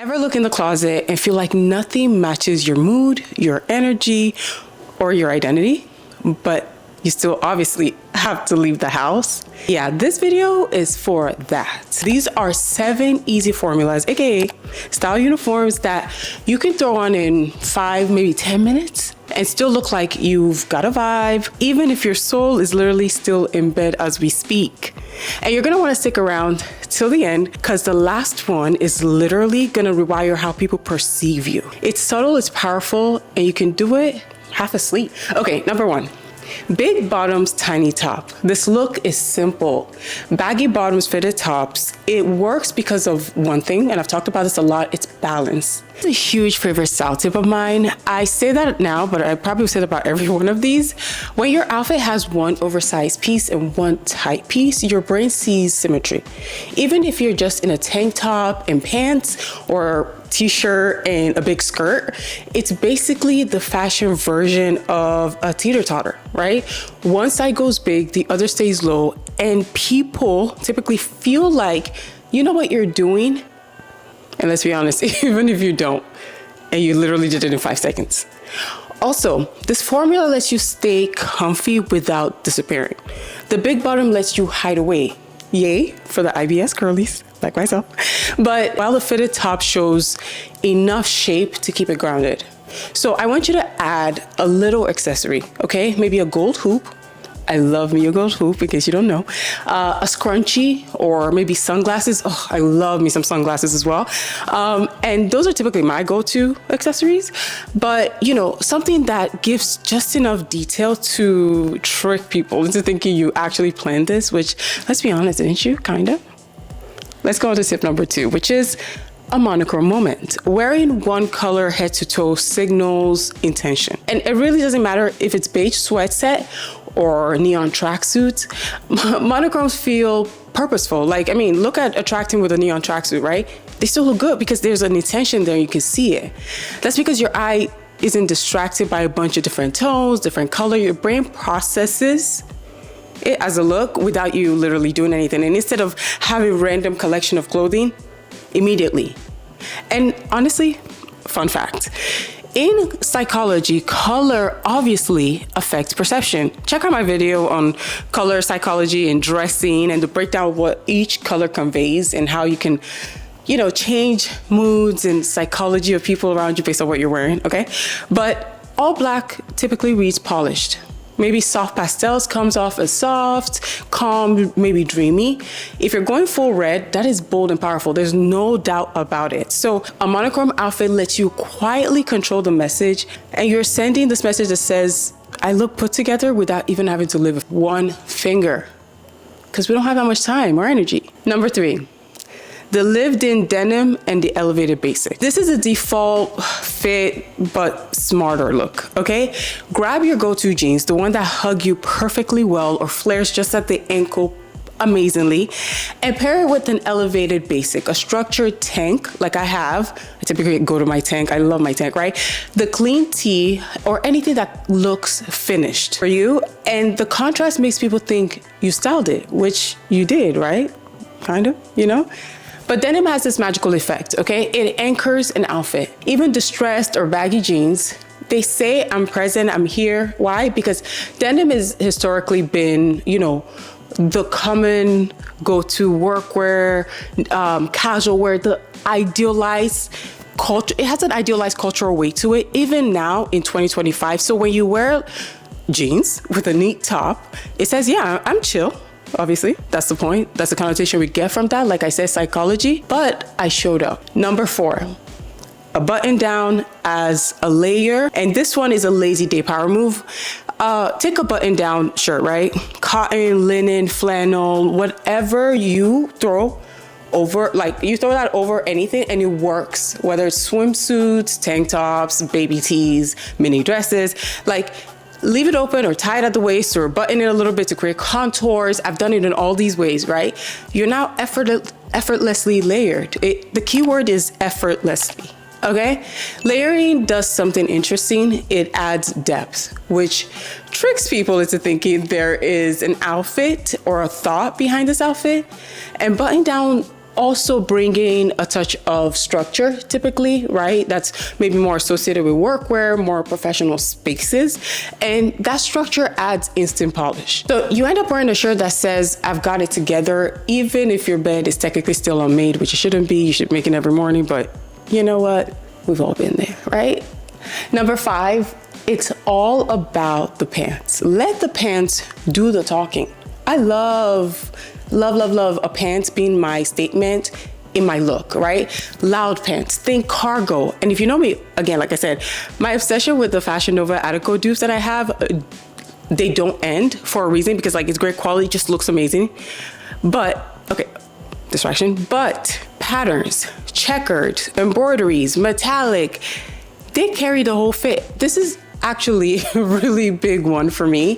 Ever look in the closet and feel like nothing matches your mood, your energy, or your identity, but you still obviously have to leave the house? Yeah, this video is for that. These are 7 easy formulas, aka style uniforms that you can throw on in 5, maybe 10 minutes and still look like you've got a vibe, even if your soul is literally still in bed as we speak. And you're gonna wanna stick around till the end because the last one is literally gonna rewire how people perceive you. It's subtle, it's powerful, and you can do it half asleep. Okay, number 1. Big bottoms, tiny top. This look is simple. Baggy bottoms, fitted tops. It works because of one thing, and I've talked about this a lot, it's balance. It's a huge favorite style tip of mine. I say that now, but I probably say that about every one of these. When your outfit has one oversized piece and one tight piece, your brain sees symmetry. Even if you're just in a tank top and pants or t-shirt and a big skirt, it's basically the fashion version of a teeter-totter, right? One side goes big, the other stays low, and people typically feel like you know what you're doing. And let's be honest, even if you don't, and you literally did it in 5 seconds. Also, this formula lets you stay comfy without disappearing. The big bottom lets you hide away. Yay for the IBS girlies like myself. But while the fitted top shows enough shape to keep it grounded. So I want you to add a little accessory, okay? Maybe a gold hoop. I love me a gold hoop, in case you don't know. A scrunchie or maybe sunglasses. Oh, I love me some sunglasses as well. And those are typically my go-to accessories. But, you know, something that gives just enough detail to trick people into thinking you actually planned this, which, let's be honest, didn't you? Kind of. Let's go on to tip number 2, which is a monochrome moment. Wearing one color head to toe signals intention. And it really doesn't matter if it's beige sweat set or neon tracksuits. Monochromes feel purposeful. Like, I mean, look at attracting with a neon tracksuit, right? They still look good because there's an intention there, you can see it. That's because your eye isn't distracted by a bunch of different tones, different color. Your brain processes it as a look without you literally doing anything. And instead of having random collection of clothing, immediately. And honestly, fun fact, in psychology, color obviously affects perception. Check out my video on color psychology and dressing and the breakdown of what each color conveys and how you can, you know, change moods and psychology of people around you based on what you're wearing, okay? But all black typically reads polished. Maybe soft pastels comes off as soft, calm, maybe dreamy. If you're going full red, that is bold and powerful. There's no doubt about it. So a monochrome outfit lets you quietly control the message, and you're sending this message that says, I look put together without even having to lift one finger. Because we don't have that much time or energy. Number 3. The lived-in denim and the elevated basic. This is a default fit, but smarter look, okay? Grab your go-to jeans, the one that hug you perfectly well or flares just at the ankle amazingly, and pair it with an elevated basic, a structured tank like I have. I typically go to my tank. I love my tank, right? The clean tee or anything that looks finished for you. And the contrast makes people think you styled it, which you did, right? Kind of, you know? But denim has this magical effect, okay? It anchors an outfit. Even distressed or baggy jeans, they say I'm present, I'm here. Why? Because denim has historically been, you know, the common go-to workwear, casual wear, the idealized culture. It has an idealized cultural weight to it, even now in 2025. So when you wear jeans with a neat top, it says, yeah, I'm chill. Obviously, that's the point. That's the connotation we get from that. Like I said, psychology, but I showed up. Number 4, a button down as a layer. And this one is a lazy day power move. Take a button down shirt, right? Cotton, linen, flannel, whatever you throw over, like you throw that over anything and it works. Whether it's swimsuits, tank tops, baby tees, mini dresses, like leave it open or tie it at the waist or button it a little bit to create contours. I've done it in all these ways, right? You're now effortlessly layered. The key word is effortlessly, okay? Layering does something interesting. It adds depth, which tricks people into thinking there is an outfit or a thought behind this outfit. And button down also bringing a touch of structure typically, right? That's maybe more associated with workwear, more professional spaces. And that structure adds instant polish. So you end up wearing a shirt that says, I've got it together, even if your bed is technically still unmade, which it shouldn't be. You should make it every morning, but you know what? We've all been there, right? Number 5, it's all about the pants. Let the pants do the talking. I love a pants being my statement in my look, right? Loud pants, think cargo. And if you know me, again, like I said, my obsession with the Fashion Nova Attico dupes that I have, they don't end for a reason, because like it's great quality, just looks amazing. But, okay, distraction, but patterns, checkered, embroideries, metallic, they carry the whole fit. This is actually a really big one for me.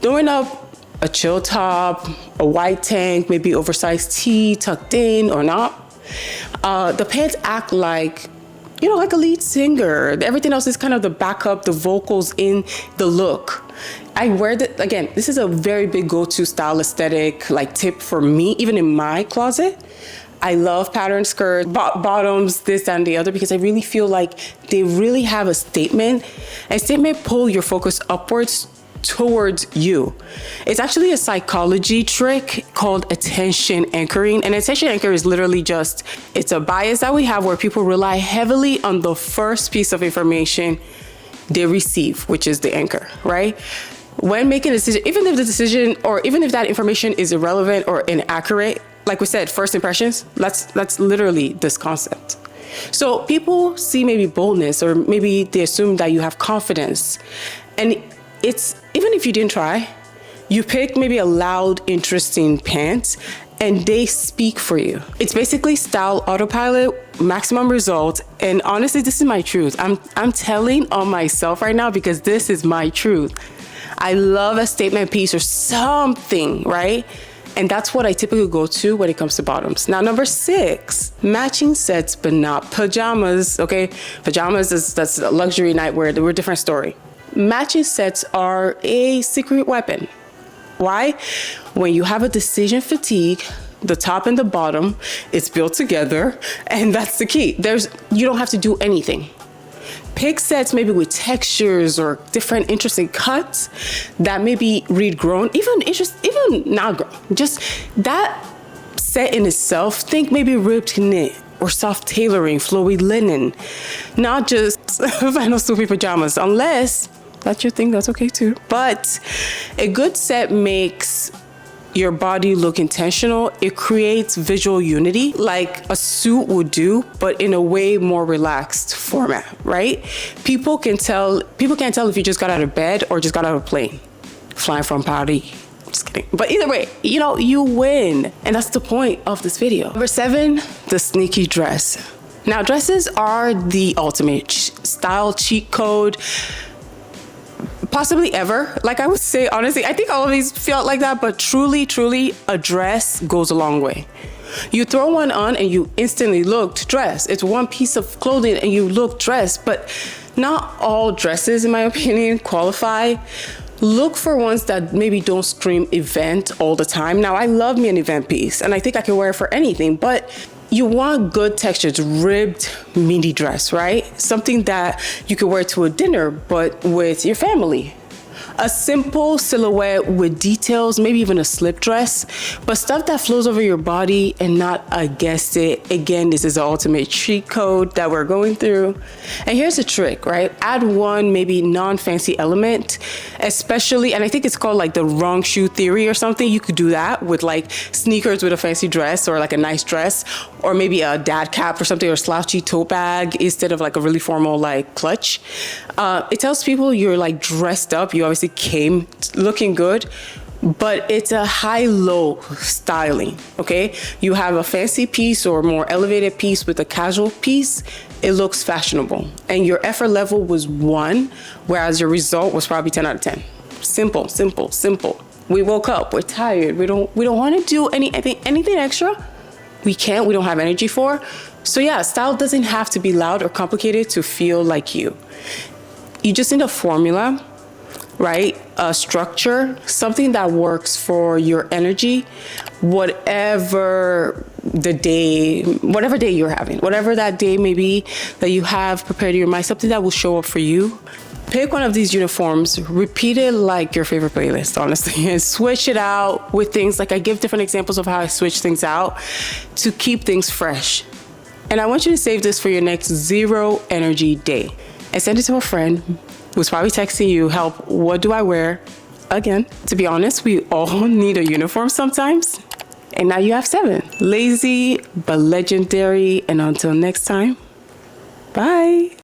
Throwing up a chill top, a white tank, maybe oversized tee tucked in or not. The pants act like, you know, like a lead singer. Everything else is kind of the backup, the vocals in the look. I wear that, again, this is a very big go-to style aesthetic, like tip for me, even in my closet. I love patterned skirts, bottoms, this and the other, because I really feel like they really have a statement. A statement pull your focus upwards towards you. It's actually a psychology trick called attention anchoring. And attention anchor is literally just, it's a bias that we have where people rely heavily on the first piece of information they receive, which is the anchor, right? When making a decision, even if the decision or even if that information is irrelevant or inaccurate, like we said, first impressions, that's literally this concept. So people see maybe boldness, or maybe they assume that you have confidence. And it's, even if you didn't try, you pick maybe a loud, interesting pants and they speak for you. It's basically style autopilot, maximum result. And honestly, this is my truth. I'm telling on myself right now because this is my truth. I love a statement piece or something, right? And that's what I typically go to when it comes to bottoms. Now, number 6, matching sets, but not pajamas, okay? Pajamas, that's a luxury nightwear. They're a different story. Matching sets are a secret weapon. Why? When you have a decision fatigue, the top and the bottom, it's built together, and that's the key. You don't have to do anything. Pick sets maybe with textures or different interesting cuts that maybe read grown, even not grown. Just that set in itself, think maybe ribbed knit or soft tailoring, flowy linen, not just vinyl soupy pajamas, unless that's your thing, that's okay too. But a good set makes your body look intentional. It creates visual unity like a suit would do, but in a way more relaxed format, right? People can't tell if you just got out of bed or just got out of a plane, flying from Paris. Just kidding. But either way, you know, you win. And that's the point of this video. Number 7, the sneaky dress. Now, dresses are the ultimate style cheat code, possibly ever. Like I would say, honestly, I think all of these felt like that, but truly, a dress goes a long way. You throw one on and you instantly look dressed. It's one piece of clothing and you look dressed, but not all dresses, in my opinion, qualify. Look for ones that maybe don't scream event all the time. Now, I love me an event piece and I think I can wear it for anything, but you want good textures, ribbed mini dress, right? Something that you could wear to a dinner, but with your family. A simple silhouette with details, maybe even a slip dress, but stuff that flows over your body and not against it. Again, this is the ultimate cheat code that we're going through. And here's the trick, right? Add one maybe non-fancy element, especially, and I think it's called like the wrong shoe theory or something. You could do that with like sneakers with a fancy dress or like a nice dress, or maybe a dad cap or something, or slouchy tote bag instead of like a really formal like clutch. It tells people you're like dressed up. You obviously came looking good, but it's a high-low styling, okay? You have a fancy piece or more elevated piece with a casual piece, it looks fashionable. And your effort level was 1, whereas your result was probably 10 out of 10. Simple, simple, simple. We woke up, we're tired, we don't want to do anything extra. We don't have energy for. So yeah, style doesn't have to be loud or complicated to feel like you. You just need a formula, right? A structure, something that works for your energy, whatever the day, whatever day you're having, whatever that day may be that you have prepared in your mind, something that will show up for you. Pick one of these uniforms, repeat it like your favorite playlist, honestly, and switch it out with things like I give different examples of how I switch things out to keep things fresh. And I want you to save this for your next zero energy day and send it to a friend who's probably texting you, help, what do I wear? Again, to be honest, we all need a uniform sometimes. And now you have 7. Lazy, but legendary. And until next time, bye.